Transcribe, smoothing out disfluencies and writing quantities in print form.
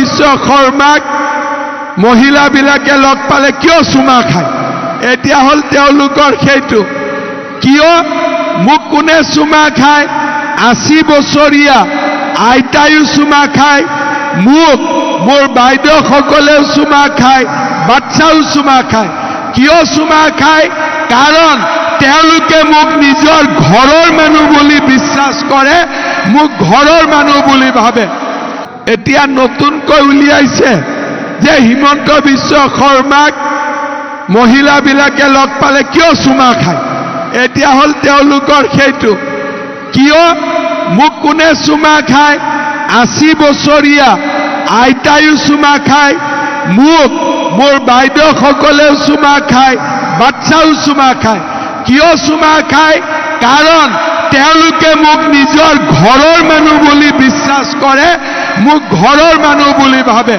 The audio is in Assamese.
বিশ্ব শৰ্মাক মহিলাবিলাকে লগ পালে কিয় চুমা খায়? এতিয়া হ'ল তেওঁলোকৰ সেইটো। কিয় মোক কোনে চুমা খায়? 80 বছৰীয়া আইতায়ো চুমা খায়, মোক মোৰ বাইদেউসকলেও চুমা খায়, বাচ্চাও চুমা খায়। কিয় চুমা খায়? কাৰণ তেওঁলোকে মোক নিজৰ ঘৰৰ মানুহ বুলি বিশ্বাস কৰে, মোক ঘৰৰ মানুহ বুলি ভাবে। এতিয়া নতুনকৈ উলিয়াইছে যে হিমন্ত বিশ্ব শৰ্মাক মহিলাবিলাকে লগ পালে কিয় চুমা খায়? এতিয়া হ'ল তেওঁলোকৰ সেইটো। কিয় মোক কোনে চুমা খায়? 80 বছৰীয়া আইতায়ো চুমা খায়, মোক মোৰ বাইদেউসকলেও চুমা খায়, বাচ্চাও চুমা খায়। কিয় চুমা খায়? কাৰণ তেওঁলোকে মোক নিজৰ ঘৰৰ মানুহ বুলি বিশ্বাস কৰে, মোক ঘৰৰ মানুহ বুলি ভাবে।